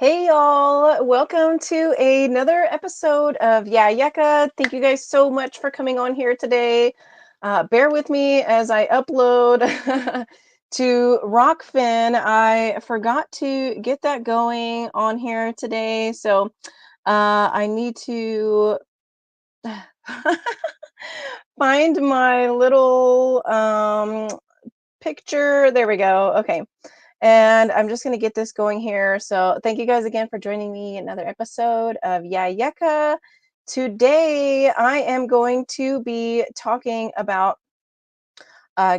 Hey y'all, welcome to another episode of Yecca. Thank you guys so much for coming on here today. Bear with me as I upload to Rockfin. I forgot to get that going on here today, so I need to find my little picture. There we go. Okay. And I'm just going to get this going here. So thank you guys again for joining me in another episode of Yecca. Today, I am going to be talking about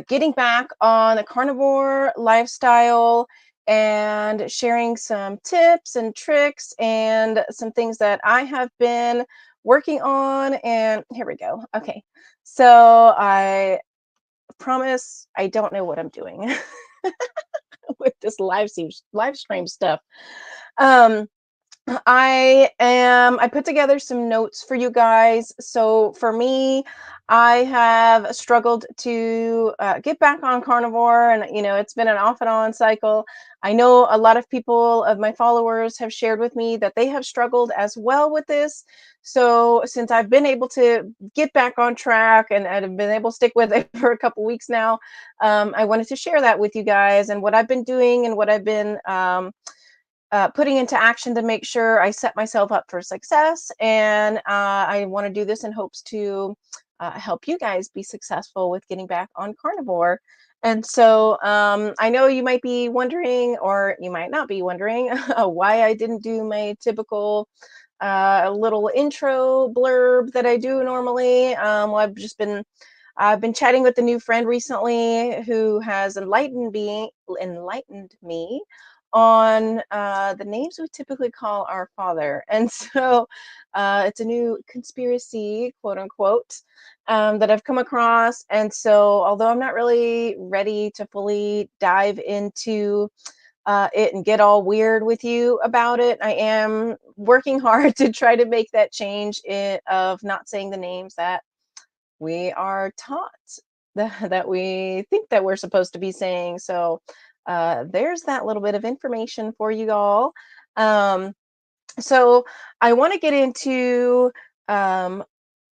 getting back on the carnivore lifestyle and sharing some tips and tricks and some things that I have been working on. And here we go. Okay. So I promise I don't know what I'm doing with this live stream stuff. Um, I put together some notes for you guys. So for me, I have struggled to get back on carnivore, and it's been an off and on cycle. I know a lot of people of my followers have shared with me that they have struggled as well with this. So since I've been able to get back on track and have been able to stick with it for a couple weeks now, I wanted to share that with you guys and what I've been doing and what I've been putting into action to make sure I set myself up for success. And I want to do this in hopes to help you guys be successful with getting back on carnivore. And so I know you might be wondering, or you might not be wondering, why I didn't do my typical little intro blurb that I do normally. Well, I've been chatting with a new friend recently who has enlightened me on the names we typically call our father. And so it's a new conspiracy, quote unquote, that I've come across. And so, although I'm not really ready to fully dive into it and get all weird with you about it, I am working hard to try to make that change of not saying the names that we are taught that we think that we're supposed to be saying. So there's that little bit of information for you all. Um, so I want to get into, um,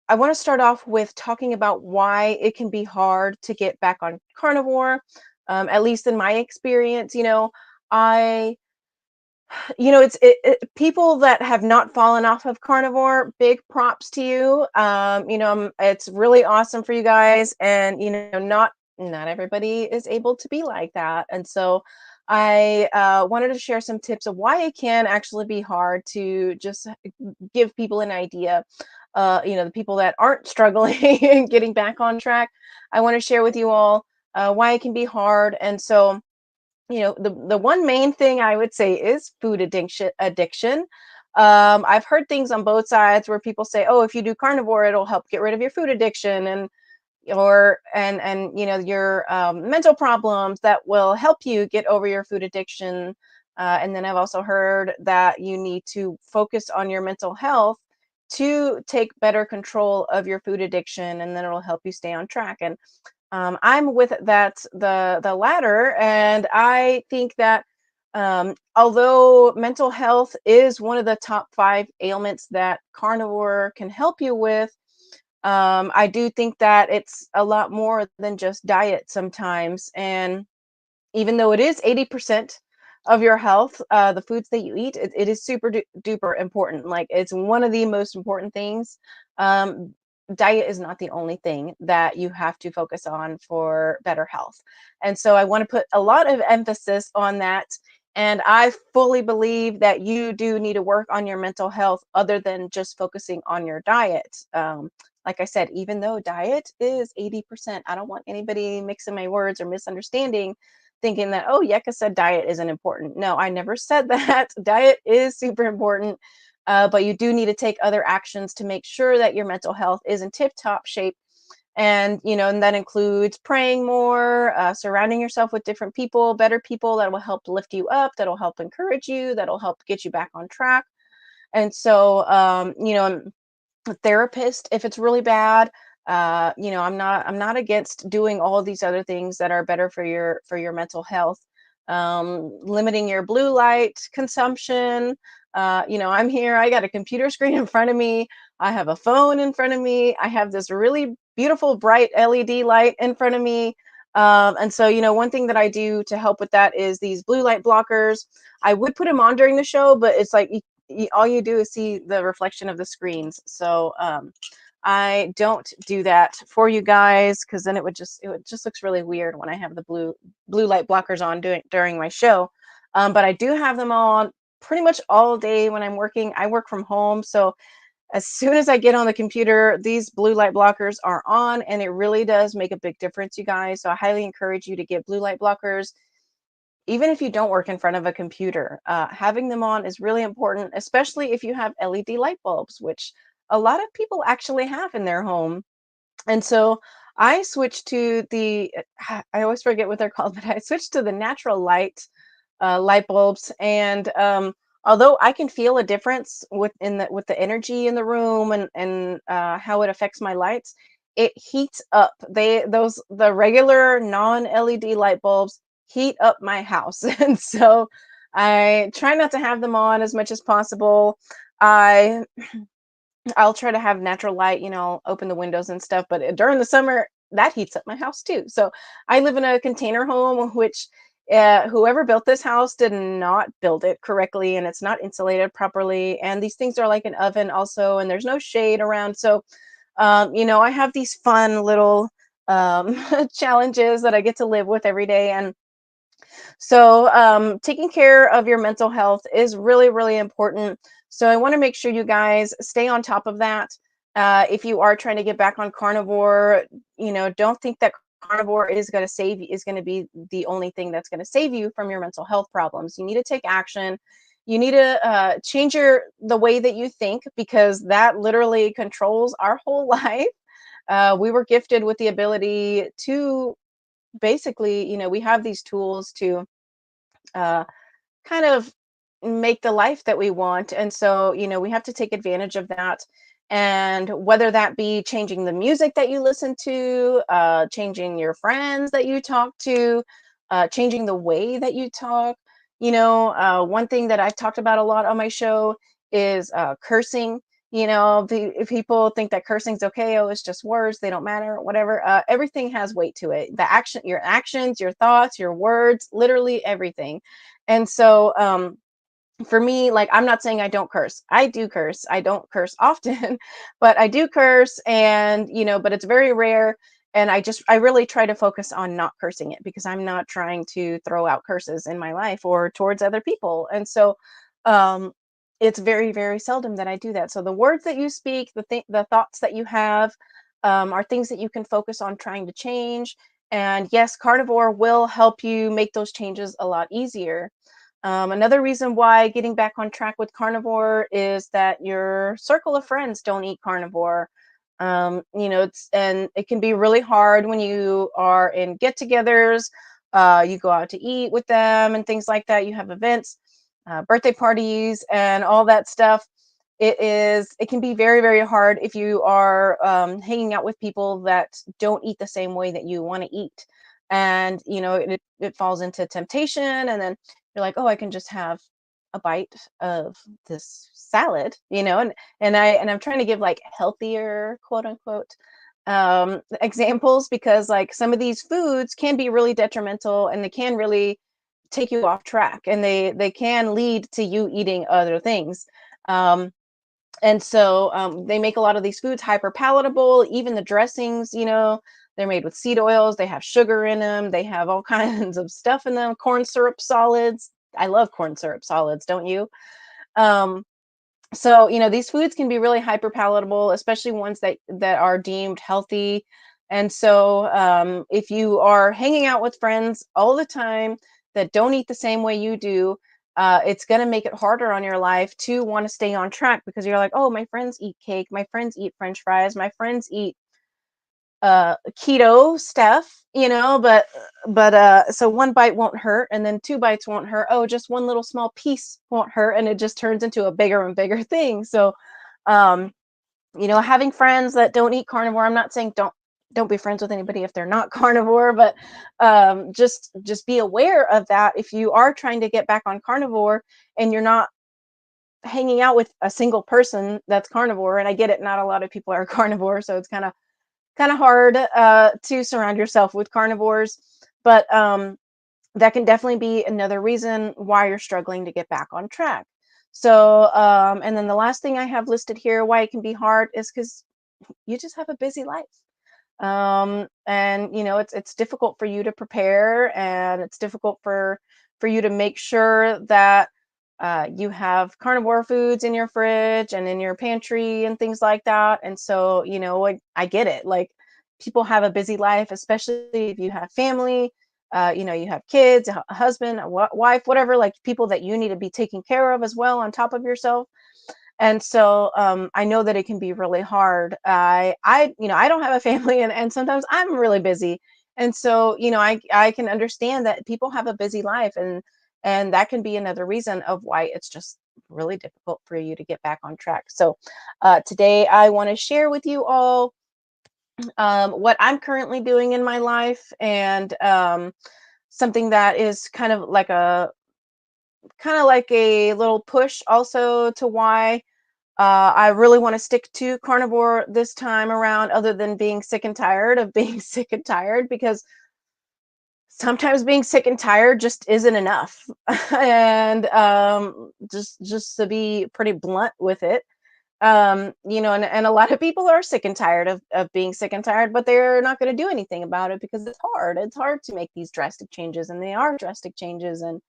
I want to start off with talking about why it can be hard to get back on carnivore. At least in my experience, I people that have not fallen off of carnivore, big props to you. It's really awesome for you guys, and not everybody is able to be like that. And so I wanted to share some tips of why it can actually be hard to just give people an idea. The people that aren't struggling and getting back on track, I want to share with you all why it can be hard. And so the one main thing I would say is food addiction. I've heard things on both sides where people say, oh, if you do carnivore, it'll help get rid of your food addiction and your mental problems that will help you get over your food addiction. And then I've also heard that you need to focus on your mental health to take better control of your food addiction, and then it'll help you stay on track. And I'm with the latter, and I think that although mental health is one of the top 5 ailments that carnivore can help you with, I do think that it's a lot more than just diet sometimes. And even though it is 80% of your health, the foods that you eat, it is super duper important. Like, it's one of the most important things. Um, Diet is not the only thing that you have to focus on for better health. And so I want to put a lot of emphasis on that. And I fully believe that you do need to work on your mental health other than just focusing on your diet. Like I said, even though diet is 80%, I don't want anybody mixing my words or misunderstanding, thinking that, oh, Yecca said diet isn't important. No, I never said that. Diet is super important, but you do need to take other actions to make sure that your mental health is in tip top shape. And that includes praying more, surrounding yourself with different people, better people that will help lift you up, that'll help encourage you, that'll help get you back on track. And so, a therapist if it's really bad. I'm not against doing all of these other things that are better for your mental health. limiting your blue light consumption. I'm here, I got a computer screen in front of me, I have a phone in front of me, I have this really beautiful bright LED light in front of me. And so, one thing that I do to help with that is these blue light blockers. I would put them on during the show, but it's like all you do is see the reflection of the screens. So I don't do that for you guys because then it would just looks really weird when I have the blue light blockers on during my show. But I do have them on pretty much all day when I'm working. I work from home, so as soon as I get on the computer, these blue light blockers are on, and it really does make a big difference, you guys. So I highly encourage you to get blue light blockers, even if you don't work in front of a computer. Having them on is really important, especially if you have LED light bulbs, which a lot of people actually have in their home. And so I switched to I always forget what they're called, but I switched to the natural light bulbs. And although I can feel a difference with the energy in the room and how it affects my lights, it heats up. The regular non-LED light bulbs heat up my house, and so I try not to have them on as much as possible. I I'll try to have natural light, open the windows and stuff, but during the summer, that heats up my house too. So I live in a container home, which whoever built this house did not build it correctly, and it's not insulated properly. And these things are like an oven also, and there's no shade around. So, I have these fun little challenges that I get to live with every day. And so, taking care of your mental health is really, really important. So, I want to make sure you guys stay on top of that. If you are trying to get back on carnivore, don't think that carnivore is going to be the only thing that's going to save you from your mental health problems. You need to take action. You need to change the way that you think, because that literally controls our whole life. We were gifted with the ability to basically, we have these tools to uh, kind of make the life that we want. And so, we have to take advantage of that. And whether that be changing the music that you listen to, changing your friends that you talk to, changing the way that you talk. One thing that I've talked about a lot on my show is cursing. If people think that cursing's okay, oh, it's just words, they don't matter, whatever. Everything has weight to it. Your actions, your thoughts, your words, literally everything. And so, for me, like, I'm not saying I don't curse. I do curse. I don't curse often, but I do curse, and but it's very rare. And I really try to focus on not cursing it, because I'm not trying to throw out curses in my life or towards other people. And so, um, it's very, very seldom that I do that. So the words that you speak, the thoughts that you have, are things that you can focus on trying to change. And yes, carnivore will help you make those changes a lot easier. Another reason why getting back on track with carnivore is that your circle of friends don't eat carnivore. And it can be really hard when you are in get-togethers. You go out to eat with them and things like that. You have events, birthday parties, and all that stuff. It can be very, very hard if you are hanging out with people that don't eat the same way that you want to eat. And it falls into temptation, and then you're like, oh, I can just have a bite of this salad, and I'm trying to give like healthier, quote unquote, examples, because like some of these foods can be really detrimental, and they can really take you off track, and they can lead to you eating other things. And so they make a lot of these foods hyper palatable. Even the dressings, they're made with seed oils. They have sugar in them. They have all kinds of stuff in them. Corn syrup solids. I love corn syrup solids, don't you? Um, so these foods can be really hyper palatable, especially ones that are deemed healthy. And so if you are hanging out with friends all the time that don't eat the same way you do, it's going to make it harder on your life to want to stay on track, because you're like, oh, my friends eat cake, my friends eat french fries, my friends eat keto stuff, but so one bite won't hurt, and then two bites won't hurt. Oh, just one little small piece won't hurt, and it just turns into a bigger and bigger thing. So, having friends that don't eat carnivore, I'm not saying Don't be friends with anybody if they're not carnivore, but just be aware of that if you are trying to get back on carnivore and you're not hanging out with a single person that's carnivore. And I get it, not a lot of people are carnivore, so it's kind of hard to surround yourself with carnivores, but that can definitely be another reason why you're struggling to get back on track. So and then the last thing I have listed here why it can be hard is because you just have a busy life. And it's difficult for you to prepare, and it's difficult for you to make sure that you have carnivore foods in your fridge and in your pantry and things like that. And so I get it, like, people have a busy life, especially if you have family. You have kids, a husband, wife, whatever, like people that you need to be taking care of as well on top of yourself. And so I know that it can be really hard. I don't have a family, and sometimes I'm really busy. And so I can understand that people have a busy life, and that can be another reason of why it's just really difficult for you to get back on track. So today I want to share with you all what I'm currently doing in my life, and something that is kind of like a little push also to why I really want to stick to carnivore this time around, other than being sick and tired of being sick and tired, because sometimes being sick and tired just isn't enough. And just to be pretty blunt with it, and a lot of people are sick and tired of being sick and tired, but they're not going to do anything about it because it's hard to make these drastic changes, and they are drastic changes. And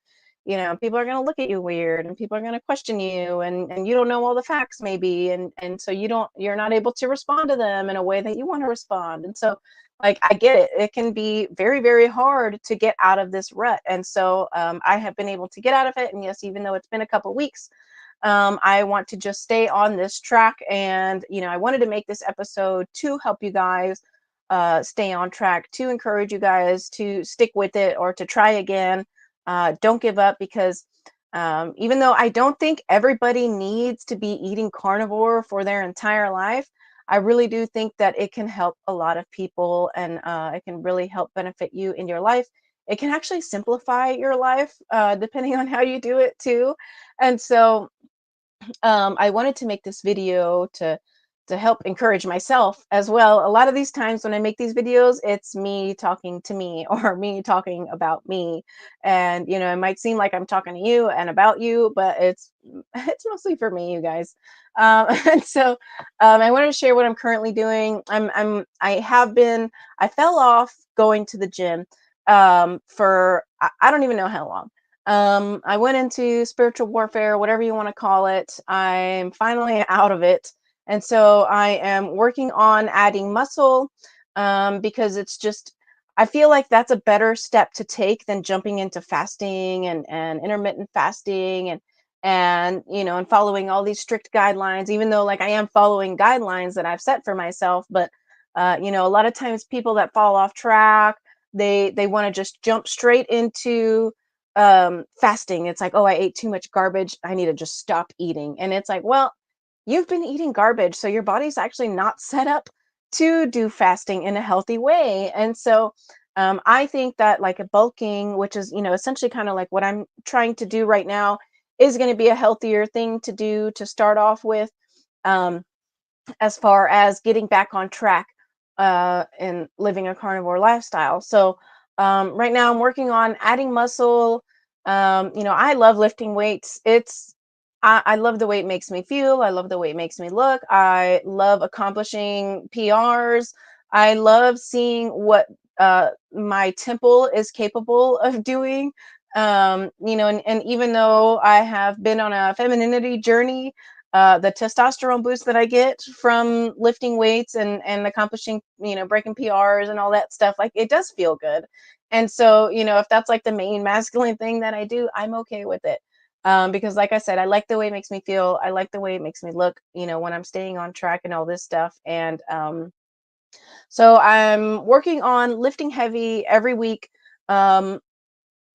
people are going to look at you weird, and people are going to question you, and you don't know all the facts maybe, and so you're not able to respond to them in a way that you want to respond. And so, like, I get it, it can be very, very hard to get out of this rut. And so I have been able to get out of it, and yes, even though it's been a couple weeks, I want to just stay on this track. And I wanted to make this episode to help you guys stay on track, to encourage you guys to stick with it or to try again. Don't give up, because even though I don't think everybody needs to be eating carnivore for their entire life, I really do think that it can help a lot of people, and it can really help benefit you in your life. It can actually simplify your life, depending on how you do it too. And so I wanted to make this video to help encourage myself as well. A lot of these times when I make these videos, it's me talking to me or me talking about me. And it might seem like I'm talking to you and about you, but it's mostly for me, you guys. And so I wanted to share what I'm currently doing. I fell off going to the gym for I don't even know how long. I went into spiritual warfare, whatever you want to call it. I'm finally out of it. And so I am working on adding muscle, because I feel like that's a better step to take than jumping into fasting and intermittent fasting, and following all these strict guidelines, even though, like, I am following guidelines that I've set for myself. But a lot of times people that fall off track, they want to just jump straight into fasting. It's like, oh, I ate too much garbage, I need to just stop eating. And it's like, well, you've been eating garbage, so your body's actually not set up to do fasting in a healthy way. And so I think that, like, a bulking, which is essentially kind of like what I'm trying to do right now, is going to be a healthier thing to do to start off with, um, as far as getting back on track and living a carnivore lifestyle. So right now I'm working on adding muscle. I love lifting weights. I love the way it makes me feel. I love the way it makes me look. I love accomplishing PRs. I love seeing what my temple is capable of doing. And even though I have been on a femininity journey, the testosterone boost that I get from lifting weights and accomplishing, breaking PRs and all that stuff, like, it does feel good. And so, if that's like the main masculine thing that I do, I'm okay with it. Because, like I said, I like the way it makes me feel. I like the way it makes me look, when I'm staying on track and all this stuff. And so I'm working on lifting heavy every week. Um,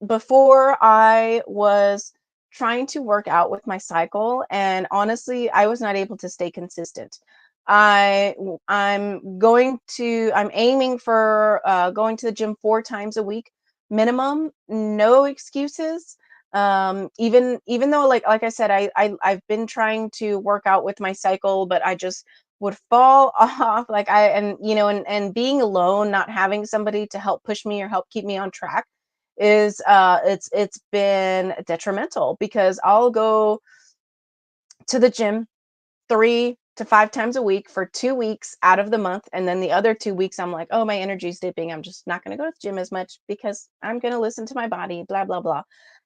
Before, I was trying to work out with my cycle, and honestly, I was not able to stay consistent. I'm aiming for going to the gym 4 times a week minimum. No excuses. Even though, like I said, I've been trying to work out with my cycle, but I just would fall off. Like I and you know and being alone, not having somebody to help push me or help keep me on track is it's been detrimental, because I'll go to the gym 3 to 5 times a week for 2 weeks out of the month. And then the other 2 weeks, I'm like, oh, my energy's dipping. I'm just not going to go to the gym as much because I'm going to listen to my body, blah, blah, blah.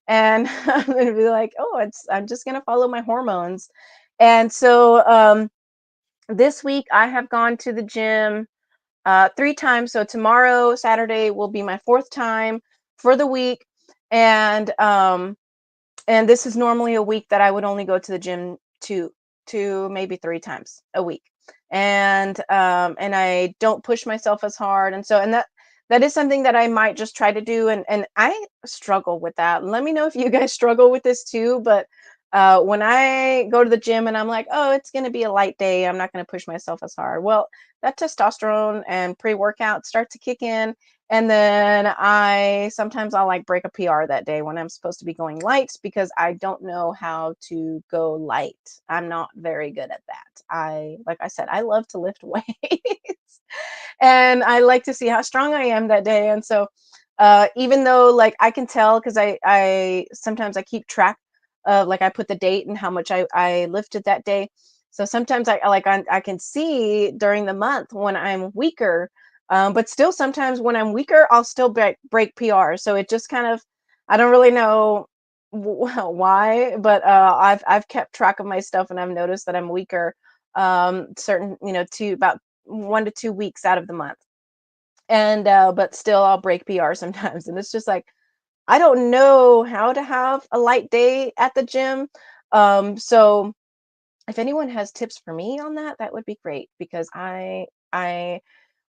And I'm going to be like, oh, I'm just going to follow my hormones. And so this week, I have gone to the gym 3 times. So tomorrow, Saturday, will be my fourth time for the week. And this is normally a week that I would only go to the gym two, maybe 3 times a week. And I don't push myself as hard. And that is something that I might just try to do. And I struggle with that. Let me know if you guys struggle with this too. But when I go to the gym and I'm like, oh, it's going to be a light day, I'm not going to push myself as hard. Well, that testosterone and pre-workout start to kick in, and then I'll like break a PR that day when I'm supposed to be going light, because I don't know how to go light. I'm not very good at that. Like I said, I love to lift weights and I like to see how strong I am that day. And so even though, like, I can tell, because I sometimes I keep track of, like, I put the date and how much I lifted that day. So sometimes I can see during the month when I'm weaker, but still sometimes when I'm weaker, I'll still break PR. So it just kind of, I don't really know why, but I've kept track of my stuff, and I've noticed that I'm weaker certain, to about 1 to 2 weeks out of the month. And but still I'll break PR sometimes. And it's just like, I don't know how to have a light day at the gym. So if anyone has tips for me on that, that would be great, because I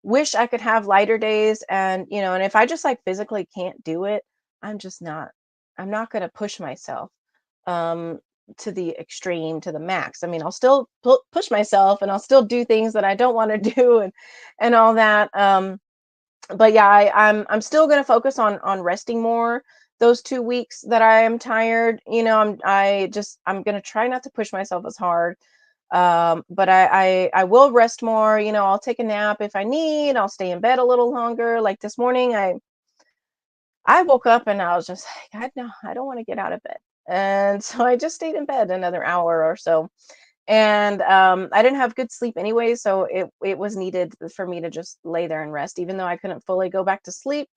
wish I could have lighter days. And and if I just like physically can't do it, I'm just not I'm not going to push myself um to the extreme, to the max. I mean, I'll still push myself, and I'll still do things that I don't want to do, and all that. But yeah, I'm still going to focus on resting more those 2 weeks that I am tired. I'm going to try not to push myself as hard. But I will rest more. I'll take a nap if I need. I'll stay in bed a little longer. Like this morning, I woke up and I was just like, I don't want to get out of bed. And so I just stayed in bed another hour or so. And I didn't have good sleep anyway, so it was needed for me to just lay there and rest, even though I couldn't fully go back to sleep.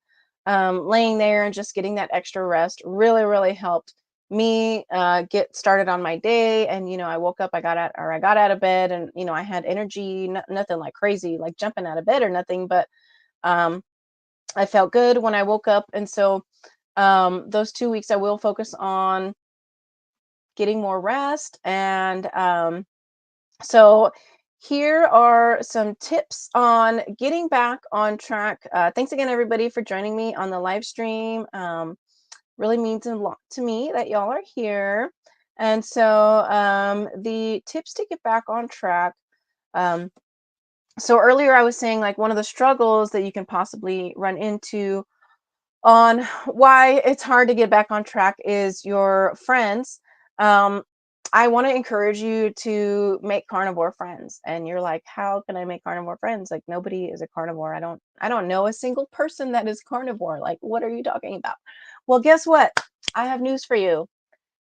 Laying there and just getting that extra rest really, really helped me get started on my day. And I woke up, I got out of bed, and I had energy, nothing like crazy, like jumping out of bed or nothing, but um, I felt good when I woke up. And so those 2 weeks, I will focus on getting more rest. And so here are some tips on getting back on track. Thanks again, everybody, for joining me on the live stream. Really means a lot to me that y'all are here. And so the tips to get back on track. Um, so earlier I was saying, like, one of the struggles that you can possibly run into on why it's hard to get back on track is your friends. Um, I want to encourage you to make carnivore friends. And you're like, how can I make carnivore friends? Like, nobody is a carnivore. I don't know a single person that is carnivore. Like, what are you talking about? Well, guess what? I have news for you.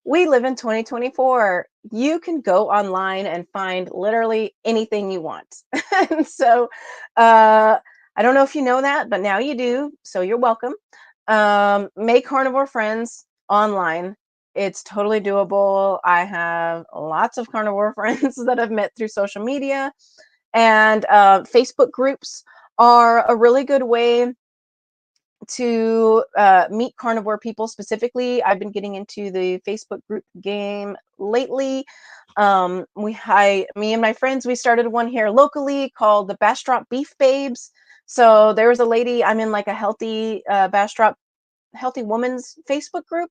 We live in 2024. You can go online and find literally anything you want. And so I don't know if you know that, but now you do. So you're welcome. Make carnivore friends online. It's totally doable. I have lots of carnivore friends that I've met through social media, and Facebook groups are a really good way to meet carnivore people. Specifically, I've been getting into the Facebook group game lately. Me and my friends, we started one here locally called the Bastrop Beef Babes. So there was a lady, I'm in like a healthy Bastrop healthy woman's Facebook group,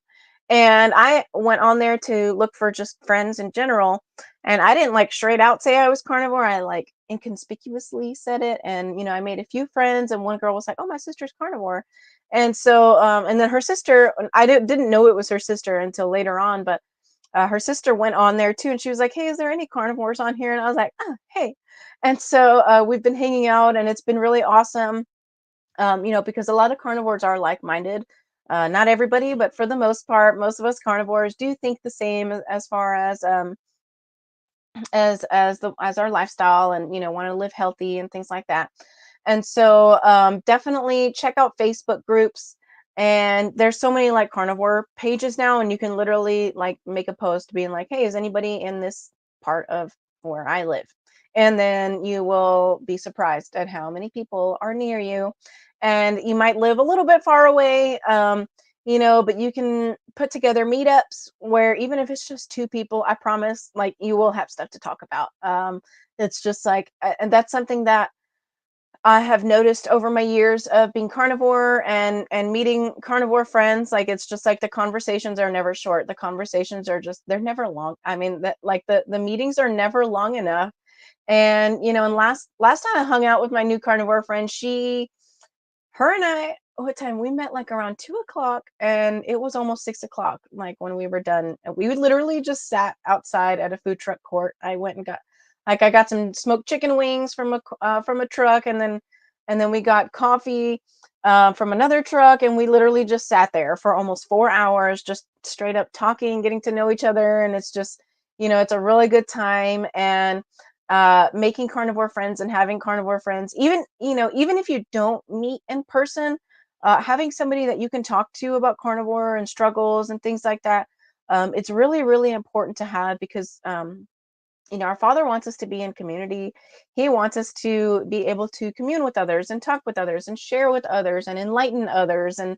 and I went on there to look for just friends in general. And I didn't like straight out say I was carnivore. I like inconspicuously said it. And, I made a few friends, and one girl was like, "Oh, my sister's carnivore." And so, and then her sister, I didn't know it was her sister until later on, but her sister went on there too, and she was like, "Hey, is there any carnivores on here?" And I was like, "Oh, hey." And so we've been hanging out, and it's been really awesome. Because a lot of carnivores are like-minded. Not everybody, but for the most part, most of us carnivores do think the same as far as our lifestyle, and want to live healthy and things like that. And so definitely check out Facebook groups. And there's so many like carnivore pages now, and you can literally like make a post being like, "Hey, is anybody in this part of where I live?" And then you will be surprised at how many people are near you. And you might live a little bit far away, but you can put together meetups where even if it's just two people, I promise, like, you will have stuff to talk about. It's just like, and that's something that I have noticed over my years of being carnivore and meeting carnivore friends. Like, it's just like the conversations are never short. The conversations are just, they're never long. I mean, that like the meetings are never long enough. And and last time I hung out with my new carnivore friend, her and I, what time we met? Like around 2 o'clock, and it was almost 6 o'clock. Like when we were done, and we would literally just sat outside at a food truck court. I went and got, like, I got some smoked chicken wings from a truck, and then we got coffee from another truck, and we literally just sat there for almost 4 hours, just straight up talking, getting to know each other, and it's just, it's a really good time. And making carnivore friends and having carnivore friends, even if you don't meet in person, having somebody that you can talk to about carnivore and struggles and things like that, it's really, really important to have, because our Father wants us to be in community. He wants us to be able to commune with others and talk with others and share with others and enlighten others, and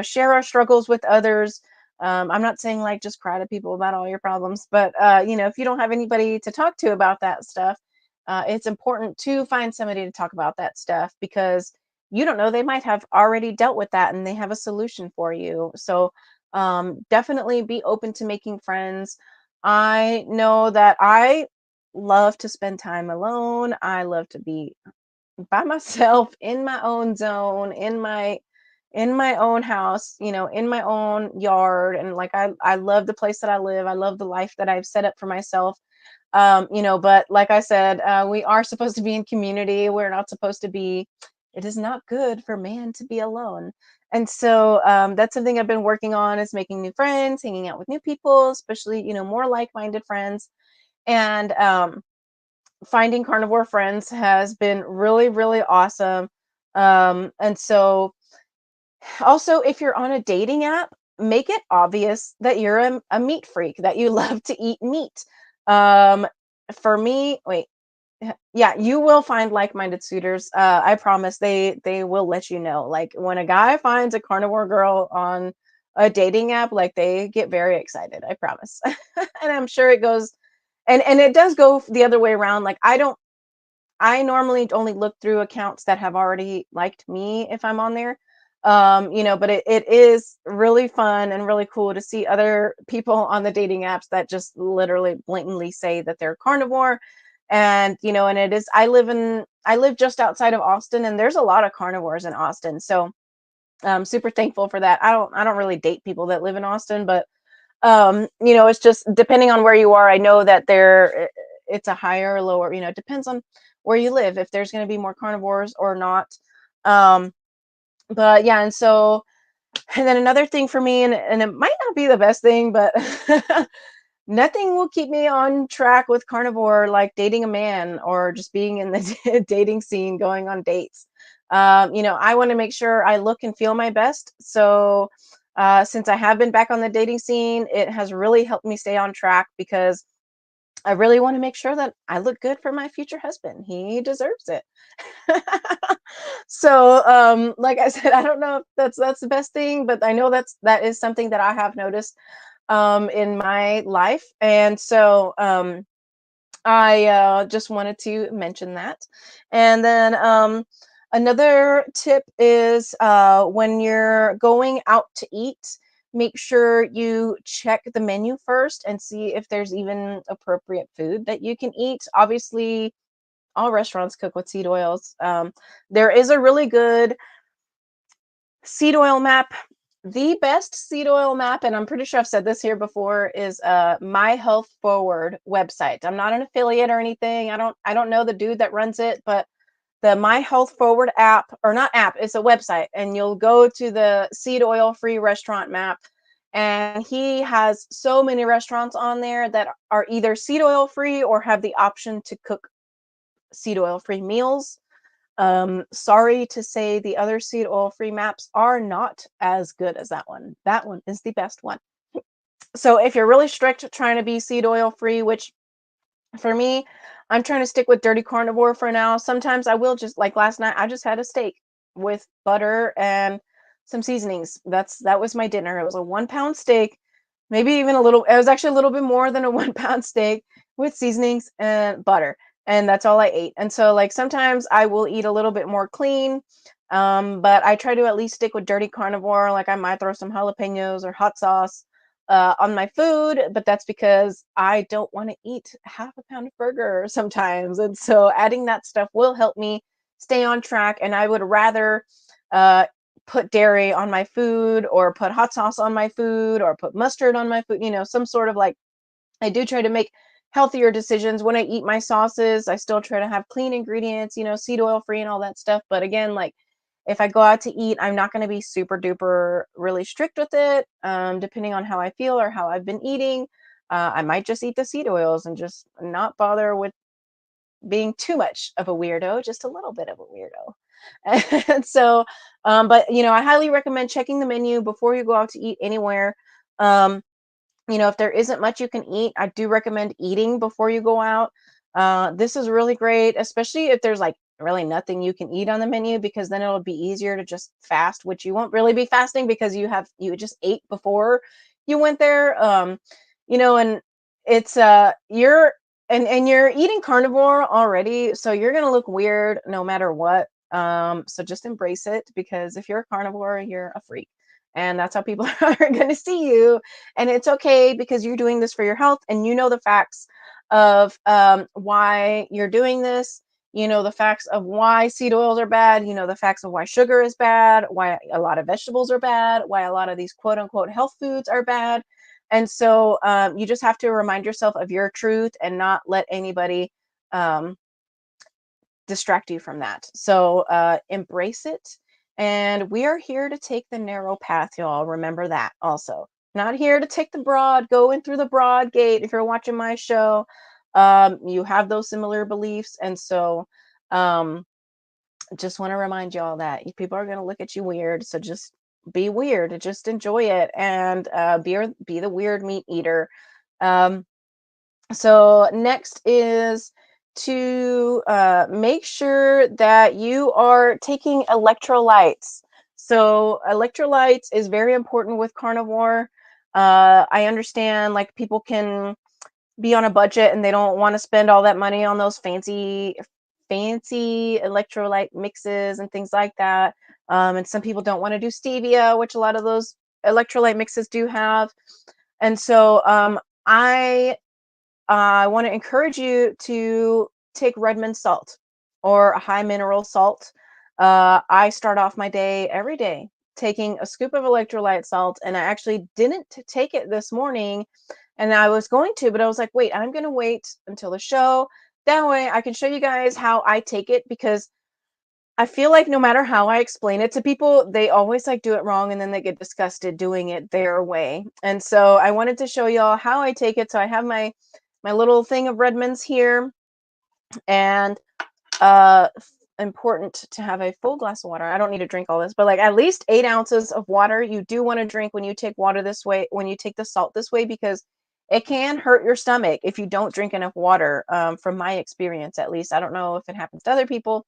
share our struggles with others. I'm not saying like just cry to people about all your problems, but if you don't have anybody to talk to about that stuff, it's important to find somebody to talk about that stuff, because you don't know, they might have already dealt with that and they have a solution for you. So definitely be open to making friends. I know that I love to spend time alone. I love to be by myself in my own zone, in my own house, in my own yard. And like, I love the place that I live. I love the life that I've set up for myself. But like I said, we are supposed to be in community. We're not supposed to be, it is not good for man to be alone. And so that's something I've been working on, is making new friends, hanging out with new people, especially, more like-minded friends. And finding carnivore friends has been really, really awesome. And so also, if you're on a dating app, make it obvious that you're a meat freak, that you love to eat meat. Um, for me, wait, yeah, you will find like-minded suitors. I promise, they will let you know. Like when a guy finds a carnivore girl on a dating app, like they get very excited. I promise. And I'm sure it goes, and it does go the other way around. Like I normally only look through accounts that have already liked me if I'm on there. But it is really fun and really cool to see other people on the dating apps that just literally blatantly say that they're carnivore. And and it is, I live just outside of Austin, and there's a lot of carnivores in Austin. So I'm super thankful for that. I don't really date people that live in Austin, but it's just depending on where you are. I know that it's a higher or lower, it depends on where you live, if there's going to be more carnivores or not. um but yeah. And so, and then another thing for me, and it might not be the best thing, but nothing will keep me on track with carnivore like dating a man, or just being in the dating scene, going on dates. I want to make sure I look and feel my best. So since I have been back on the dating scene, it has really helped me stay on track, because I really want to make sure that I look good for my future husband. He deserves it. So like I said, I don't know if that's the best thing, but I know that is something that I have noticed in my life. And so I just wanted to mention that. And then another tip is when you're going out to eat, make sure you check the menu first and see if there's even appropriate food that you can eat. Obviously, all restaurants cook with seed oils. There is a really good seed oil map. The best seed oil map, and I'm pretty sure I've said this here before, is My Health Forward website. I'm not an affiliate or anything. I don't know the dude that runs it, but the My Health Forward app, or not app, it's a website, and you'll go to the seed oil free restaurant map. And he has so many restaurants on there that are either seed oil free or have the option to cook seed oil free meals. Sorry to say the other seed oil free maps are not as good as that one. That one is the best one. So if you're really strict trying to be seed oil free, which for me, I'm trying to stick with dirty carnivore for now. Sometimes I will just, like last night, I just had a steak with butter and some seasonings. That was my dinner. It was a 1 pound steak, maybe even a little, it was actually a little bit more than a 1 pound steak with seasonings and butter. And that's all I ate. And so like sometimes I will eat a little bit more clean. But I try to at least stick with dirty carnivore. Like I might throw some jalapenos or hot sauce on my food, but that's because I don't want to eat half a pound of burger sometimes. And so adding that stuff will help me stay on track. And I would rather uh, put dairy on my food or put hot sauce on my food or put mustard on my food, some sort of like, I do try to make healthier decisions when I eat my sauces. I still try to have clean ingredients, seed oil free and all that stuff. But again, like if I go out to eat, I'm not going to be super duper really strict with it. Depending on how I feel or how I've been eating, I might just eat the seed oils and just not bother with being too much of a weirdo, just a little bit of a weirdo. And so, but I highly recommend checking the menu before you go out to eat anywhere. Um, if there isn't much you can eat, I do recommend eating before you go out. This is really great, especially if there's like really nothing you can eat on the menu, because then it'll be easier to just fast, which you won't really be fasting because you just ate before you went there. And it's you're eating carnivore already, so you're gonna look weird no matter what. So just embrace it, because if you're a carnivore, you're a freak. And that's how people are going to see you. And it's okay, because you're doing this for your health and you know the facts of why you're doing this. You know the facts of why seed oils are bad. You know the facts of why sugar is bad, why a lot of vegetables are bad, why a lot of these quote unquote health foods are bad. And so you just have to remind yourself of your truth and not let anybody um, distract you from that. So embrace it. And we are here to take the narrow path, y'all. Remember that also. Not here to take the broad, go in through the broad gate. If you're watching my show, you have those similar beliefs. And so just want to remind y'all that people are going to look at you weird. So just be weird, just enjoy it, and be the weird meat eater. Um, so next is to make sure that you are taking electrolytes. So electrolytes is very important with carnivore. I understand like people can be on a budget and they don't want to spend all that money on those fancy electrolyte mixes and things like that. And some people don't want to do stevia, which a lot of those electrolyte mixes do have. And so I want to encourage you to take Redmond salt or a high mineral salt. I start off my day every day taking a scoop of electrolyte salt, and I actually didn't take it this morning, and I was going to, but I was like, wait, I'm going to wait until the show. That way I can show you guys how I take it, because I feel like no matter how I explain it to people, they always like do it wrong and then they get disgusted doing it their way. And so I wanted to show y'all how I take it. So I have my little thing of Redmonds here, and important to have a full glass of water. I don't need to drink all this, but like at least 8 ounces of water you do want to drink when you take water this way, when you take the salt this way, because it can hurt your stomach if you don't drink enough water. From my experience, at least. I don't know if it happens to other people.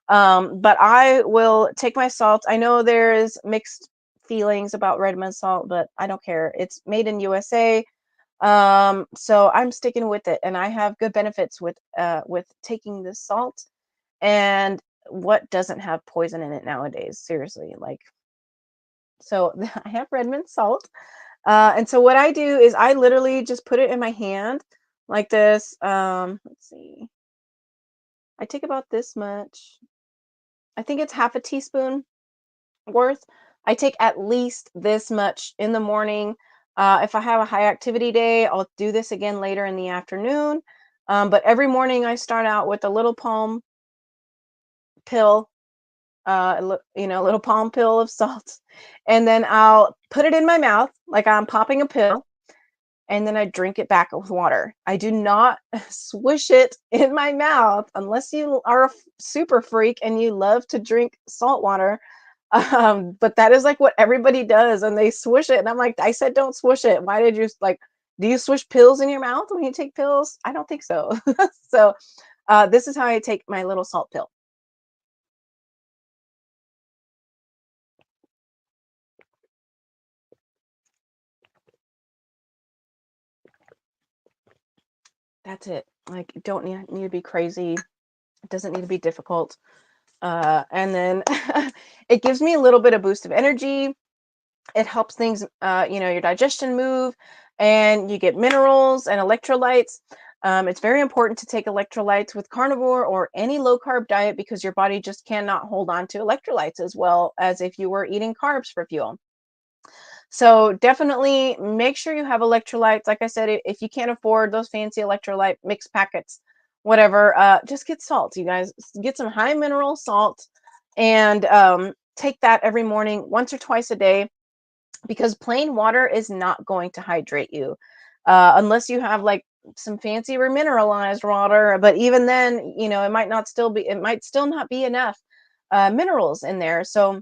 But I will take my salt. I know there's mixed feelings about Redmond salt, but I don't care. It's made in USA. So I'm sticking with it, and I have good benefits with taking this salt. And what doesn't have poison in it nowadays? Seriously, like So I have Redmond salt. And so what I do is I literally just put it in my hand like this. Let's see. I take about this much. I think it's half a teaspoon worth. I take at least this much in the morning. If I have a high activity day, I'll do this again later in the afternoon. But every morning I start out with a little palm pill, a little palm pill of salt, and then I'll put it in my mouth like I'm popping a pill, and then I drink it back with water. I do not swish it in my mouth unless you are a super freak and you love to drink salt water. But that is like what everybody does, and they swish it. And I'm like, I said, don't swish it. Why did you like? Do you swish pills in your mouth when you take pills? I don't think so. So, this is how I take my little salt pill. That's it. Like, you don't need to be crazy. It doesn't need to be difficult. And then it gives me a little bit of boost of energy. It helps things, your digestion move, and you get minerals and electrolytes. It's very important to take electrolytes with carnivore or any low carb diet because your body just cannot hold on to electrolytes as well as if you were eating carbs for fuel. So definitely make sure you have electrolytes. Like I said, if you can't afford those fancy electrolyte mix packets, whatever, just get salt, you guys. Get some high mineral salt and take that every morning, once or twice a day, because plain water is not going to hydrate you unless you have like some fancy remineralized water. But even then, it might still not be enough minerals in there. So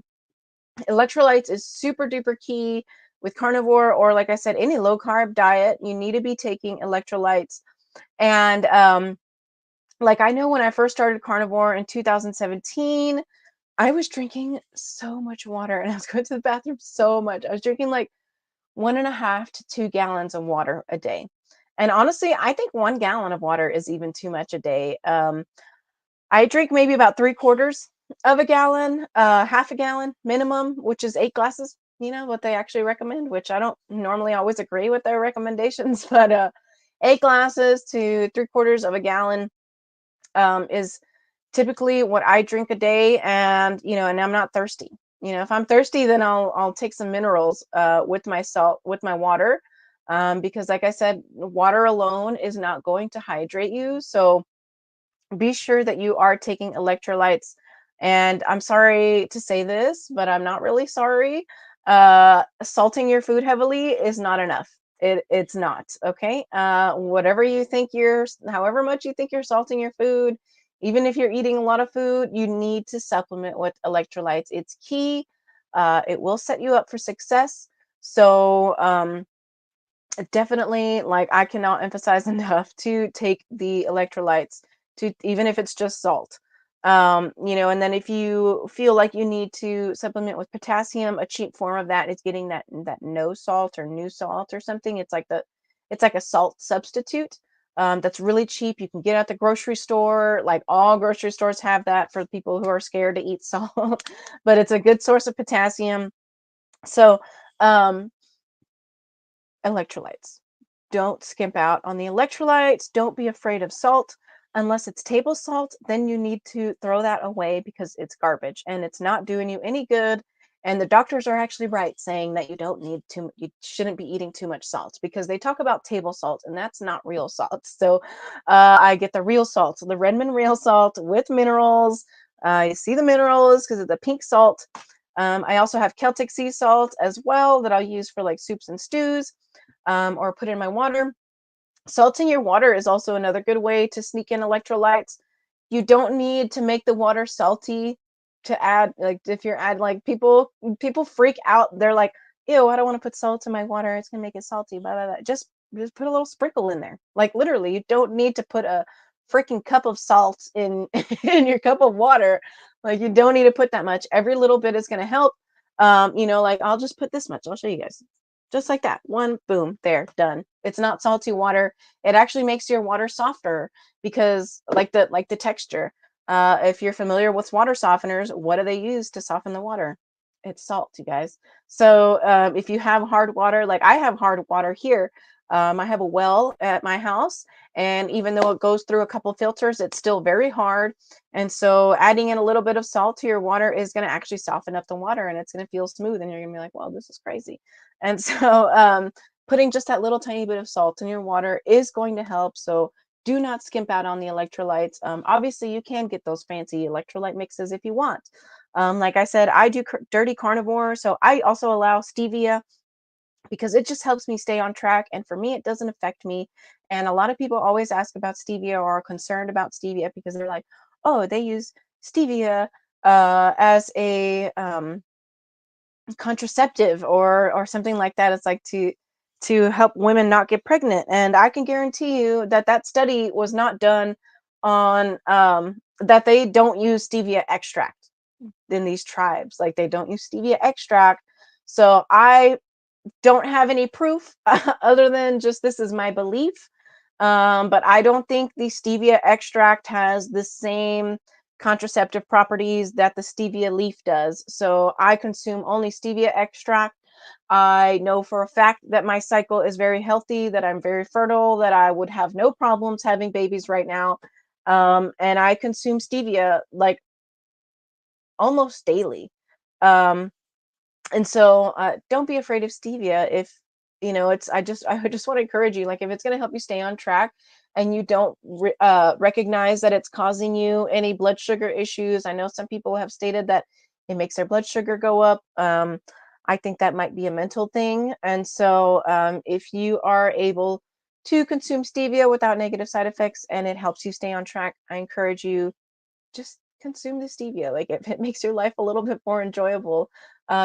electrolytes is super duper key with carnivore, or like I said, any low carb diet. You need to be taking electrolytes. And like I know when I first started carnivore in 2017, I was drinking so much water and I was going to the bathroom so much. I was drinking like 1.5 to 2 gallons of water a day. And honestly, I think 1 gallon of water is even too much a day. I drink maybe about 3/4 of a gallon, half a gallon minimum, which is 8 glasses, what they actually recommend, which I don't normally always agree with their recommendations, but 8 glasses to 3/4 of a gallon is typically what I drink a day. And I'm not thirsty. If I'm thirsty, then I'll take some minerals with my salt, with my water, because like I said, water alone is not going to hydrate you. So be sure that you are taking electrolytes. And I'm sorry to say this, but I'm not really sorry. Salting your food heavily is not enough. It's not. Okay. Whatever you think however much you think you're salting your food, even if you're eating a lot of food, you need to supplement with electrolytes. It's key. It will set you up for success. So, definitely, like, I cannot emphasize enough to take the electrolytes, to even if it's just salt. And then if you feel like you need to supplement with potassium, a cheap form of that is getting that no salt or new salt or something. It's like a salt substitute. That's really cheap. You can get at the grocery store. Like all grocery stores have that for people who are scared to eat salt, but it's a good source of potassium. So, um, electrolytes. Don't skimp out on the electrolytes. Don't be afraid of salt. Unless it's table salt, then you need to throw that away because it's garbage and it's not doing you any good. And the doctors are actually right saying that you shouldn't be eating too much salt because they talk about table salt and that's not real salt. So I get the real salt, the Redmond real salt with minerals. You see the minerals because of the pink salt. I also have Celtic sea salt as well that I'll use for like soups and stews, or put in my water. Salting your water is also another good way to sneak in electrolytes. You don't need to make the water salty to add, like, if you're add like people freak out. They're like, ew, I don't want to put salt in my water. It's gonna make it salty. Blah, blah, blah. Just put a little sprinkle in there. Like literally, you don't need to put a freaking cup of salt in in your cup of water. Like you don't need to put that much. Every little bit is gonna help. Like I'll just put this much. I'll show you guys. Just like that. One, boom, there, done. It's not salty water. It actually makes your water softer because like the texture. If you're familiar with water softeners, what do they use to soften the water? It's salt, you guys. So if you have hard water, like I have hard water here, I have a well at my house, and even though it goes through a couple filters, it's still very hard. And so adding in a little bit of salt to your water is going to actually soften up the water, and it's going to feel smooth. And you're going to be like, "Well, this is crazy." And so putting just that little tiny bit of salt in your water is going to help. So do not skimp out on the electrolytes. Obviously, you can get those fancy electrolyte mixes if you want. Like I said, I do dirty carnivore, so I also allow stevia because it just helps me stay on track. And for me, it doesn't affect me. And a lot of people always ask about stevia or are concerned about stevia because they're like, oh, they use stevia as a contraceptive or something like that. It's like to help women not get pregnant. And I can guarantee you that that study was not done on that they don't use stevia extract in these tribes. Like they don't use stevia extract. So I don't have any proof other than just this is my belief. But I don't think the stevia extract has the same contraceptive properties that the stevia leaf does. So I consume only stevia extract. I know for a fact that my cycle is very healthy, that I'm very fertile, that I would have no problems having babies right now. And I consume stevia like almost daily. Um, and so don't be afraid of stevia if it's I would just want to encourage you, like if it's going to help you stay on track and you don't recognize that it's causing you any blood sugar issues. I know some people have stated that it makes their blood sugar go up. I think that might be a mental thing. And so if you are able to consume stevia without negative side effects and it helps you stay on track, I encourage you, just consume the stevia. Like if it makes your life a little bit more enjoyable,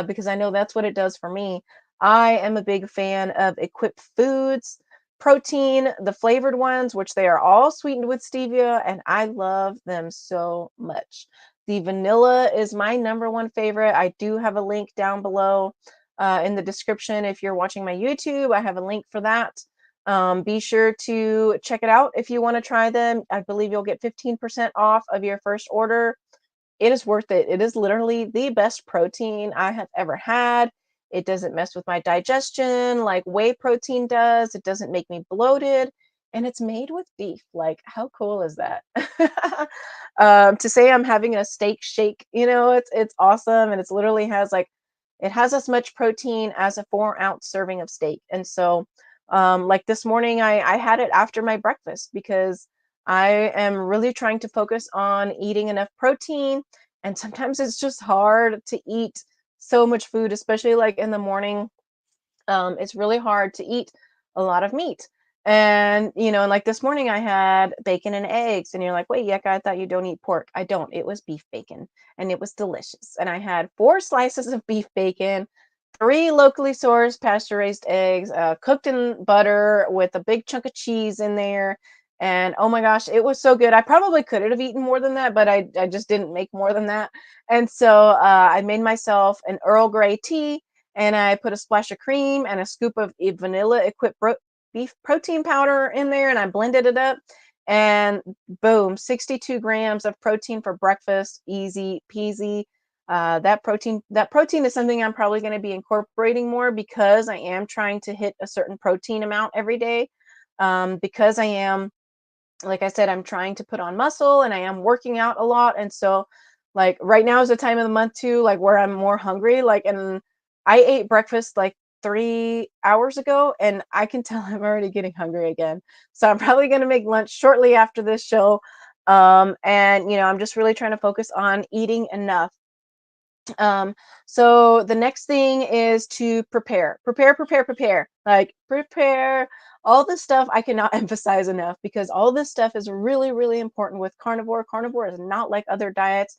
because I know that's what it does for me. I am a big fan of Equip Foods protein, the flavored ones, which they are all sweetened with stevia, and I love them so much. The vanilla is my number one favorite. I do have a link down below in the description. If you're watching my YouTube, I have a link for that. Be sure to check it out if you want to try them. I believe you'll get 15% off of your first order. It is worth it. It is literally the best protein I have ever had. It doesn't mess with my digestion like whey protein does. It doesn't make me bloated. And it's made with beef. Like, how cool is that? To say I'm having a steak shake, it's awesome. And it's literally has like, it has as much protein as a 4-ounce serving of steak. And so, like this morning, I had it after my breakfast because I am really trying to focus on eating enough protein. And sometimes it's just hard to eat so much food, especially like in the morning. It's really hard to eat a lot of meat. And like this morning I had bacon and eggs, and you're like, wait, Yeka, I thought you don't eat pork. I don't. It was beef bacon, and it was delicious. And I had 4 slices of beef bacon, 3 locally sourced pasture raised eggs, cooked in butter with a big chunk of cheese in there. And oh my gosh, it was so good. I probably could have eaten more than that, but I just didn't make more than that. And so I made myself an Earl Grey tea, and I put a splash of cream and a scoop of vanilla equipped beef protein powder in there, and I blended it up. And boom, 62 grams of protein for breakfast, easy peasy. That protein is something I'm probably going to be incorporating more because I am trying to hit a certain protein amount every day. Because I am, like I said, I'm trying to put on muscle and I am working out a lot. And so, like, right now is the time of the month too, like, where I'm more hungry. Like, and I ate breakfast like 3 hours ago, and I can tell I'm already getting hungry again. So, I'm probably going to make lunch shortly after this show. And I'm just really trying to focus on eating enough. Um, so the next thing is to prepare. Like prepare all this stuff. I cannot emphasize enough because all this stuff is really, really important with carnivore. Carnivore is not like other diets.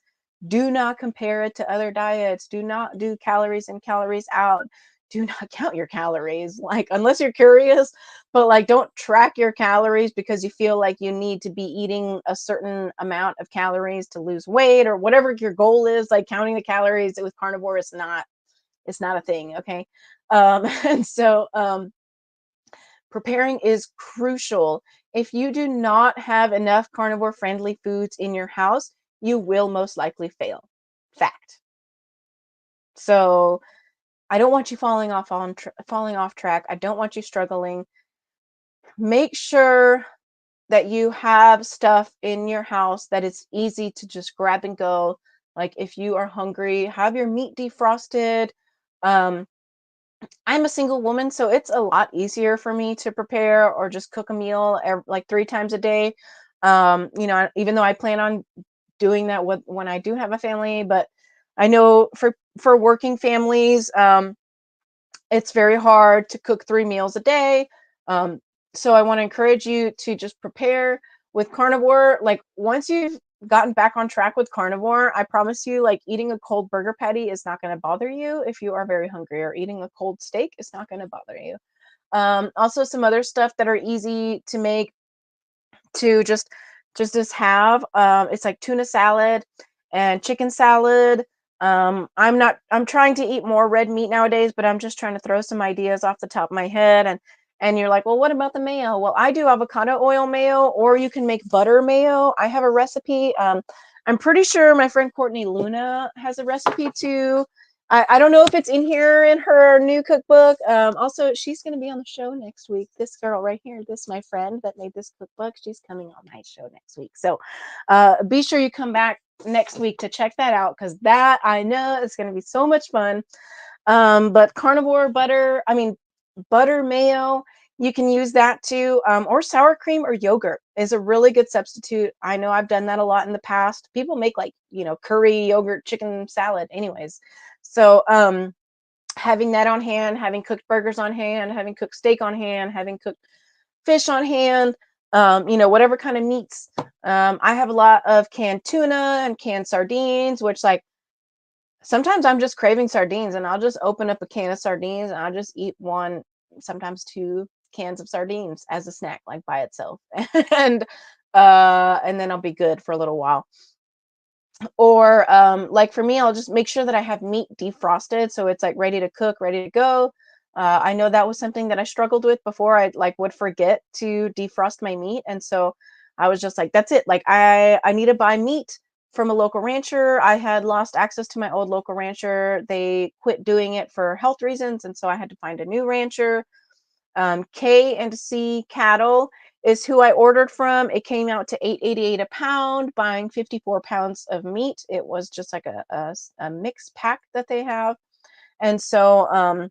Do not compare it to other diets. Do not do calories in, calories out. Do not count your calories, like, unless you're curious, but like, don't track your calories because you feel like you need to be eating a certain amount of calories to lose weight or whatever your goal is. Like, counting the calories with carnivore is not, it's not a thing. Okay. And so, preparing is crucial. If you do not have enough carnivore friendly foods in your house, you will most likely fail. Fact. So I don't want you falling off track. I don't want you struggling. Make sure that you have stuff in your house that it's easy to just grab and go. Like if you are hungry, have your meat defrosted. Um, I'm a single woman, so it's a lot easier for me to prepare or just cook a meal like 3 times a day. Even though I plan on doing that when I do have a family, but I know for working families, it's very hard to cook 3 meals a day. Um, so I want to encourage you to just prepare with carnivore. Like once you've gotten back on track with carnivore, I promise you, like eating a cold burger patty is not going to bother you if you are very hungry, or eating a cold steak is not going to bother you. Also, some other stuff that are easy to make to just have. It's like tuna salad and chicken salad. I'm trying to eat more red meat nowadays, but I'm just trying to throw some ideas off the top of my head. And you're like, well, what about the mayo? Well, I do avocado oil mayo, or you can make butter mayo. I have a recipe. I'm pretty sure my friend Courtney Luna has a recipe too. I don't know if it's in here in her new cookbook. Also, she's going to be on the show next week. This girl right here, this my friend that made this cookbook, she's coming on my show next week. So be sure you come back next week to check that out, because that I know is going to be so much fun. But carnivore butter, I mean, butter mayo, you can use that too. Or sour cream or yogurt is a really good substitute. I know I've done that a lot in the past. People make like, curry, yogurt, chicken salad, anyways. So, having that on hand, having cooked burgers on hand, having cooked steak on hand, having cooked fish on hand, whatever kind of meats. I have a lot of canned tuna and canned sardines, which, like, sometimes I'm just craving sardines and I'll just open up a can of sardines and I'll just eat one, sometimes 2 cans of sardines as a snack, like by itself. and and then I'll be good for a little while. Or like for me, I'll just make sure that I have meat defrosted so it's like ready to cook, ready to go. I know that was something that I struggled with before. I like would forget to defrost my meat, and so I was just like, that's it. Like I need to buy meat from a local rancher. I had lost access to my old local rancher. They quit doing it for health reasons, and so I had to find a new rancher. K and C Cattle is who I ordered from. It came out to 8.88 a pound, buying 54 pounds of meat. It was just like a mixed pack that they have. And so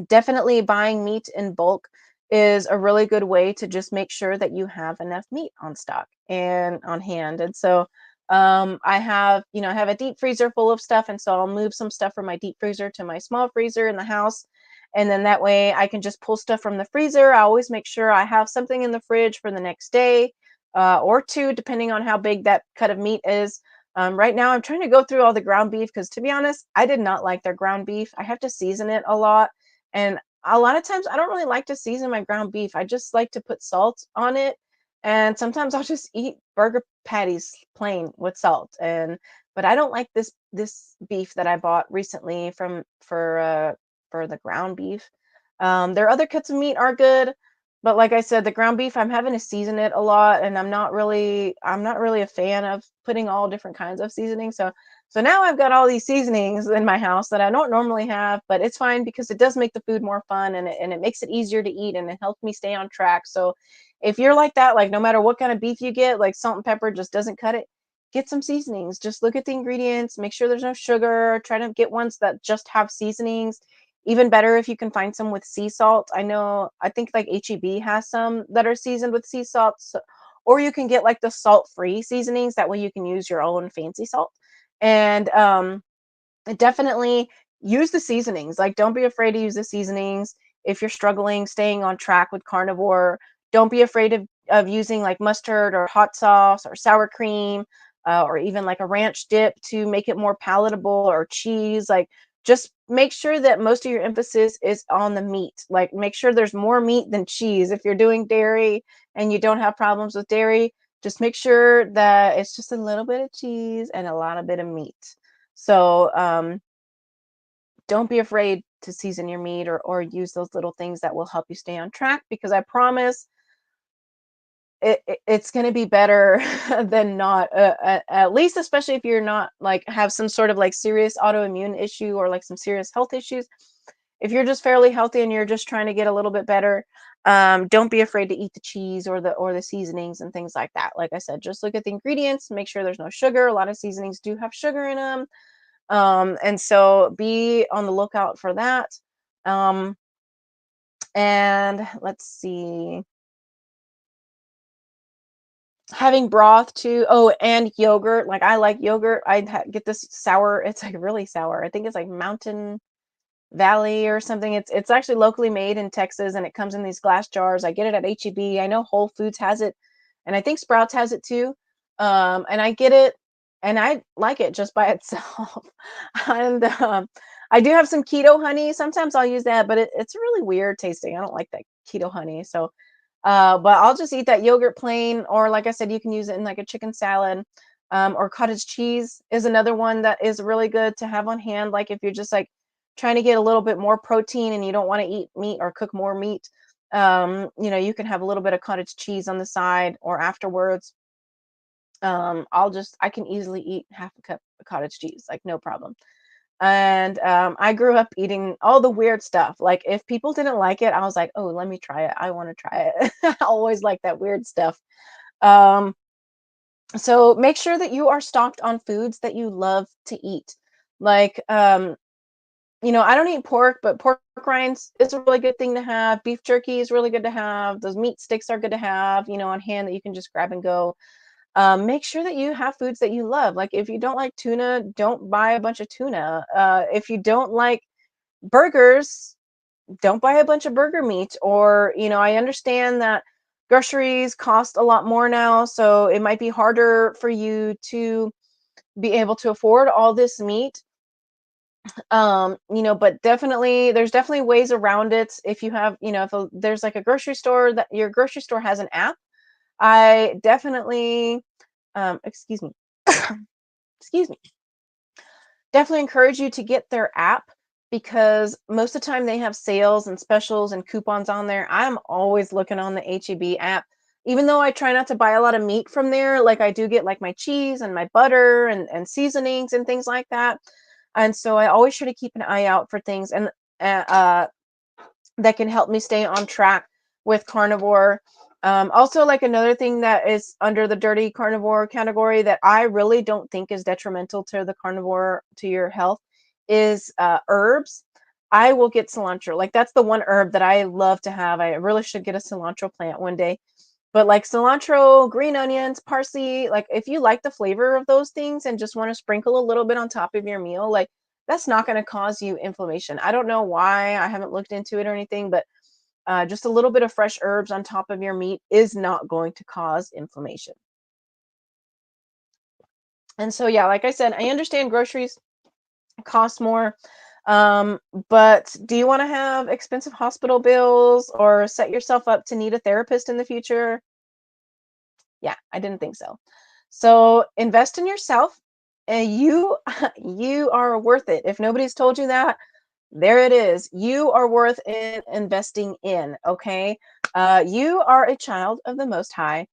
definitely buying meat in bulk is a really good way to just make sure that you have enough meat on stock and on hand. And so I have a deep freezer full of stuff, and so I'll move some stuff from my deep freezer to my small freezer in the house. And then that way I can just pull stuff from the freezer. I always make sure I have something in the fridge for the next day, or two, depending on how big that cut of meat is. Right now, I'm trying to go through all the ground beef because, to be honest, I did not like their ground beef. I have to season it a lot, and a lot of times I don't really like to season my ground beef. I just like to put salt on it. And sometimes I'll just eat burger patties plain with salt. But I don't like this beef that I bought recently for the ground beef. Their other cuts of meat are good, but like I said, the ground beef, I'm having to season it a lot, and I'm not really a fan of putting all different kinds of seasonings. So now I've got all these seasonings in my house that I don't normally have, but it's fine because it does make the food more fun, and it makes it easier to eat, and it helps me stay on track. So if you're like that, like no matter what kind of beef you get, like salt and pepper just doesn't cut it, get some seasonings. Just look at the ingredients, make sure there's no sugar, try to get ones that just have seasonings. Even better if you can find some with sea salt. I think like HEB has some that are seasoned with sea salt. Or you can get like the salt-free seasonings. That way you can use your own fancy salt. And definitely use the seasonings. Like, don't be afraid to use the seasonings. If you're struggling staying on track with carnivore, don't be afraid of using like mustard or hot sauce or sour cream, or even like a ranch dip to make it more palatable, or cheese. Like, just make sure that most of your emphasis is on the meat. Like, make sure there's more meat than cheese. If you're doing dairy and you don't have problems with dairy, just make sure that it's just a little bit of cheese and a lot of bit of meat. So don't be afraid to season your meat, or use those little things that will help you stay on track, because I promise it's going to be better than not, at least, especially if you're not like have some sort of like serious autoimmune issue or like some serious health issues. If you're just fairly healthy and you're just trying to get a little bit better, don't be afraid to eat the cheese or the seasonings and things like that. Like I said, just look at the ingredients, make sure there's no sugar. A lot of seasonings do have sugar in them, and so be on the lookout for that. Um, and let's see, having broth too. Oh, and yogurt. Like I like yogurt. Get this sour. It's like really sour. I think it's like Mountain Valley or something. It's actually locally made in Texas, and it comes in these glass jars. I get it at HEB. I know Whole Foods has it, and I think Sprouts has it too. And I get it, and I like it just by itself. And I do have some keto honey. Sometimes I'll use that, but it's really weird tasting. I don't like that keto honey. So, but I'll just eat that yogurt plain, or like I said, you can use it in like a chicken salad. Or cottage cheese is another one that is really good to have on hand. Like if you're just like trying to get a little bit more protein and you don't want to eat meat or cook more meat, you can have a little bit of cottage cheese on the side or afterwards. I can easily eat half a cup of cottage cheese, like no problem. And I grew up eating all the weird stuff. Like if people didn't like it, I was like, oh, let me try it. I want to try it. I always like that weird stuff. Um, so make sure that you are stocked on foods that you love to eat. Like, I don't eat pork, but pork rinds is a really good thing to have. Beef jerky is really good to have. Those meat sticks are good to have, on hand that you can just grab and go. Make sure that you have foods that you love. Like if you don't like tuna, don't buy a bunch of tuna. If you don't like burgers, don't buy a bunch of burger meat. Or, I understand that groceries cost a lot more now, so it might be harder for you to be able to afford all this meat. But definitely there's definitely ways around it. If you have, there's like a grocery store, that your grocery store has an app. I definitely excuse me. Excuse me. Definitely encourage you to get their app, because most of the time they have sales and specials and coupons on there. I'm always looking on the HEB app. Even though I try not to buy a lot of meat from there, like I do get like my cheese and my butter and seasonings and things like that. And so I always try to keep an eye out for things and uh, that can help me stay on track with carnivore. Also, like another thing that is under the dirty carnivore category that I really don't think is detrimental to the carnivore to your health is herbs. I will get cilantro. Like that's the one herb that I love to have. I really should get a cilantro plant one day. But like cilantro, green onions, parsley, like if you like the flavor of those things and just want to sprinkle a little bit on top of your meal, like that's not going to cause you inflammation. I don't know why. I haven't looked into it or anything, but just a little bit of fresh herbs on top of your meat is not going to cause inflammation. And so, yeah, like I said, I understand groceries cost more. Um, but do you want to have expensive hospital bills or set yourself up to need a therapist in the future? Yeah, I didn't think so. So invest in yourself, and you you are worth it. If nobody's told you that, there it is. You are worth investing in. Okay, you are a child of the Most High.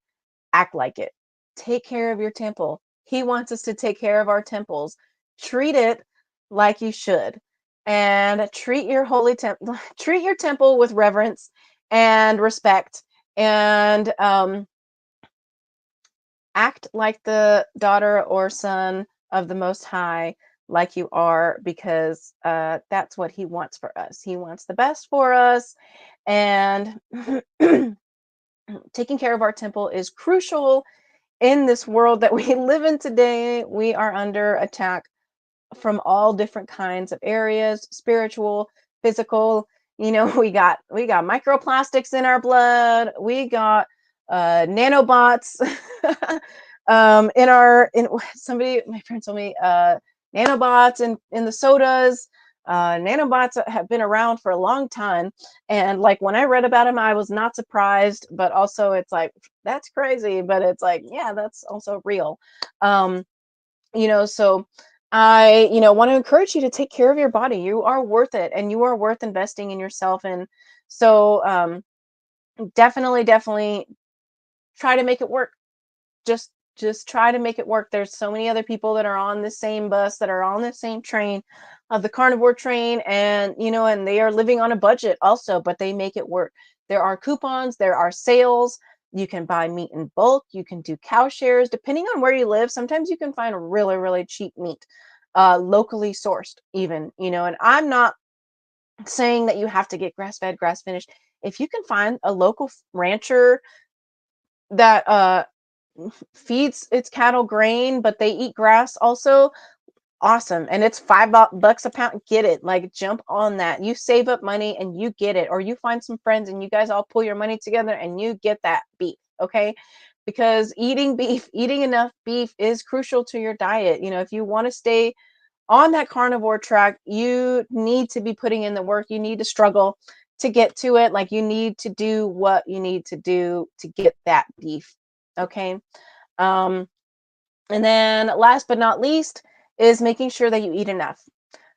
Act like it. Take care of your temple. He wants us to take care of our temples. Treat it like you should, and treat your holy temple. Treat your temple with reverence and respect, and act like the daughter or son of the Most High, like you are, because that's what He wants for us. He wants the best for us, and taking care of our temple is crucial in this world that we live in today. We are under attack from all different kinds of areas, spiritual, physical. We got microplastics in our blood. We got nanobots in our in somebody my friend told me nanobots in the sodas. Nanobots have been around for a long time, and like when I read about them, I was not surprised, but also it's like that's crazy, but it's like yeah, that's also real. So I want to encourage you to take care of your body. You are worth it, and you are worth investing in yourself. And so definitely try to make it work. Just try to make it work. There's so many other people that are on the same bus, that are on the same train, of the carnivore train, and and they are living on a budget also, but they make it work. There are coupons, there are sales. You can buy meat in bulk, you can do cow shares depending on where you live. Sometimes you can find really, really cheap meat, locally sourced even, and I'm not saying that you have to get grass fed, grass finished. If you can find a local rancher that feeds its cattle grain, but they eat grass also, awesome. And it's $5 a pound. Get it. Like, jump on that. You save up money and you get it. Or you find some friends and you guys all pull your money together and you get that beef. Okay. Because eating beef, eating enough beef is crucial to your diet. If you want to stay on that carnivore track, you need to be putting in the work. You need to struggle to get to it. Like, you need to do what you need to do to get that beef. Okay. Um, and then last but not least is making sure that you eat enough.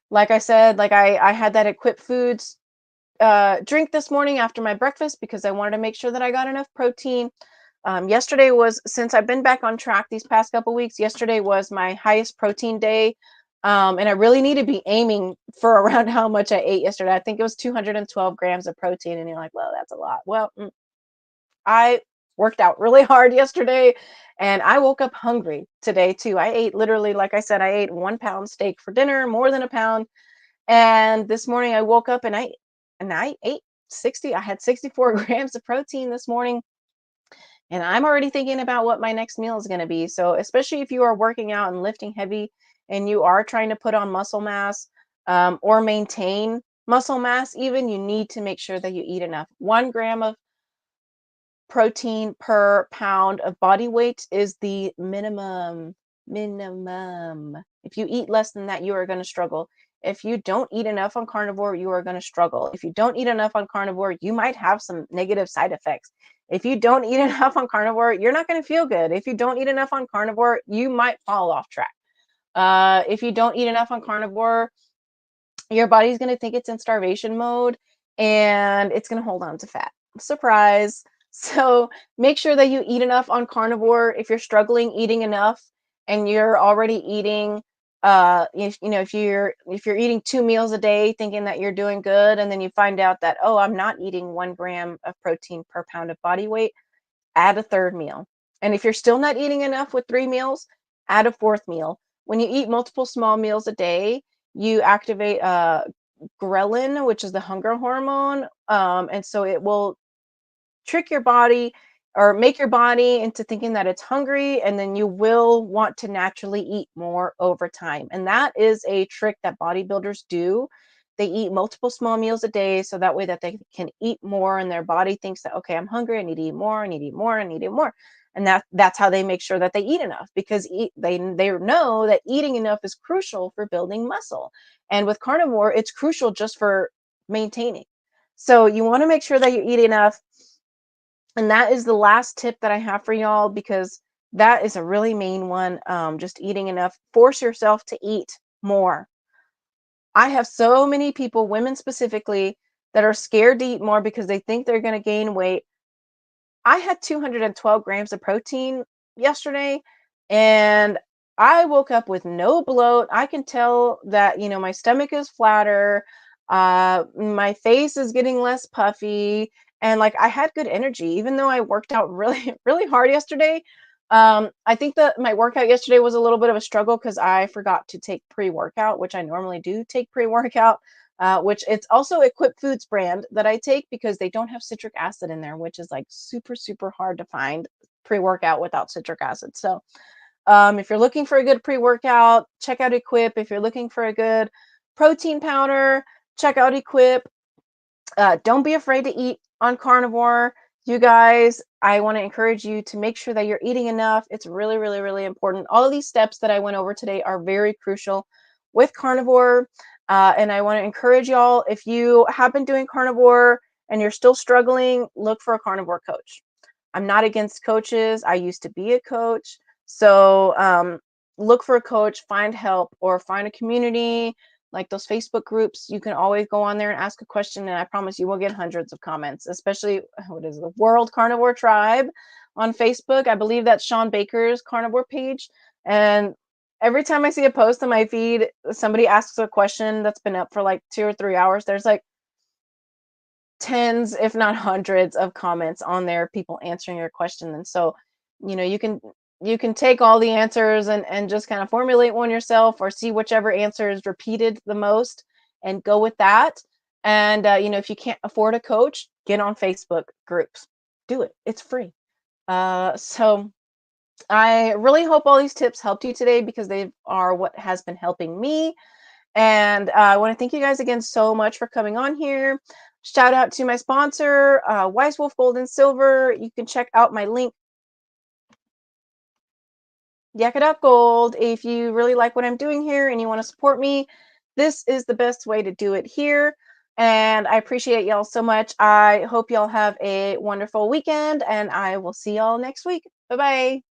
Like I said, like I had that Equip Foods drink this morning after my breakfast because I wanted to make sure that I got enough protein. Yesterday was, since I've been back on track these past couple weeks, yesterday was my highest protein day. And I really need to be aiming for around how much I ate yesterday. I think it was 212 grams of protein. And you're like, well, that's a lot. Well, I worked out really hard yesterday and I woke up hungry today too. I ate literally, like I said, I ate 1 pound steak for dinner, more than a pound. And this morning I woke up and I ate 60. I had 64 grams of protein this morning. And I'm already thinking about what my next meal is going to be. So, especially if you are working out and lifting heavy and you are trying to put on muscle mass, or maintain muscle mass, even, you need to make sure that you eat enough. 1 gram of protein per pound of body weight is the minimum. If you eat less than that, you are going to struggle. If you don't eat enough on carnivore, you are going to struggle. If you don't eat enough on carnivore, you might have some negative side effects. If you don't eat enough on carnivore, you're not going to feel good. If you don't eat enough on carnivore, you might fall off track. If you don't eat enough on carnivore, your body's going to think it's in starvation mode and it's going to hold on to fat. Surprise. So make sure that you eat enough on carnivore. If you're struggling eating enough and you're already eating, if you're eating 2 meals a day thinking that you're doing good, and then you find out that, oh, I'm not eating 1 gram of protein per pound of body weight, add a third meal. And if you're still not eating enough with 3 meals, add a fourth meal. When you eat multiple small meals a day, you activate ghrelin, which is the hunger hormone. And so it will trick your body or make your body into thinking that it's hungry, and then you will want to naturally eat more over time. And that is a trick that bodybuilders do. They eat multiple small meals a day so that way that they can eat more, and their body thinks that, okay, I'm hungry, I need to eat more, I need to eat more, I need to eat more. And that's how they make sure that they eat enough, because they know that eating enough is crucial for building muscle. And with carnivore, it's crucial just for maintaining. So you want to make sure that you eat enough. And that is the last tip that I have for y'all, because that is a really main one. Just eating enough. Force yourself to eat more. I have so many people, women specifically, that are scared to eat more because they think they're going to gain weight. I had 212 grams of protein yesterday and I woke up with no bloat. I can tell that, my stomach is flatter. My face is getting less puffy. And like, I had good energy, even though I worked out really, really hard yesterday. I think that my workout yesterday was a little bit of a struggle because I forgot to take pre-workout, which I normally do take pre-workout. Which it's also Equip Foods brand that I take because they don't have citric acid in there, which is like super, super hard to find pre-workout without citric acid. So if you're looking for a good pre-workout, check out Equip. If you're looking for a good protein powder, check out Equip. Don't be afraid to eat on carnivore. You guys, I want to encourage you to make sure that you're eating enough. It's really, really, really important. All of these steps that I went over today are very crucial with carnivore. And I want to encourage y'all, if you have been doing carnivore and you're still struggling, look for a carnivore coach. I'm not against coaches. I used to be a coach. So look for a coach, find help, or find a community like those Facebook groups. You can always go on there and ask a question, and I promise you will get hundreds of comments, especially what is the World Carnivore Tribe. on Facebook. I believe that's Sean Baker's Carnivore page. And every time I see a post on my feed, somebody asks a question that's been up for like 2 or 3 hours. There's like tens, if not hundreds, of comments on there, people answering your question. And so, you can take all the answers and just kind of formulate one yourself, or see whichever answer is repeated the most and go with that. And if you can't afford a coach, get on Facebook groups. Do it. It's free. So I really hope all these tips helped you today, because they are what has been helping me. And I want to thank you guys again so much for coming on here. Shout out to my sponsor, Wise Wolf Gold and Silver. You can check out my link, Yecca.gold. If you really like what I'm doing here and you want to support me, this is the best way to do it here. And I appreciate y'all so much. I hope y'all have a wonderful weekend, and I will see y'all next week. Bye bye.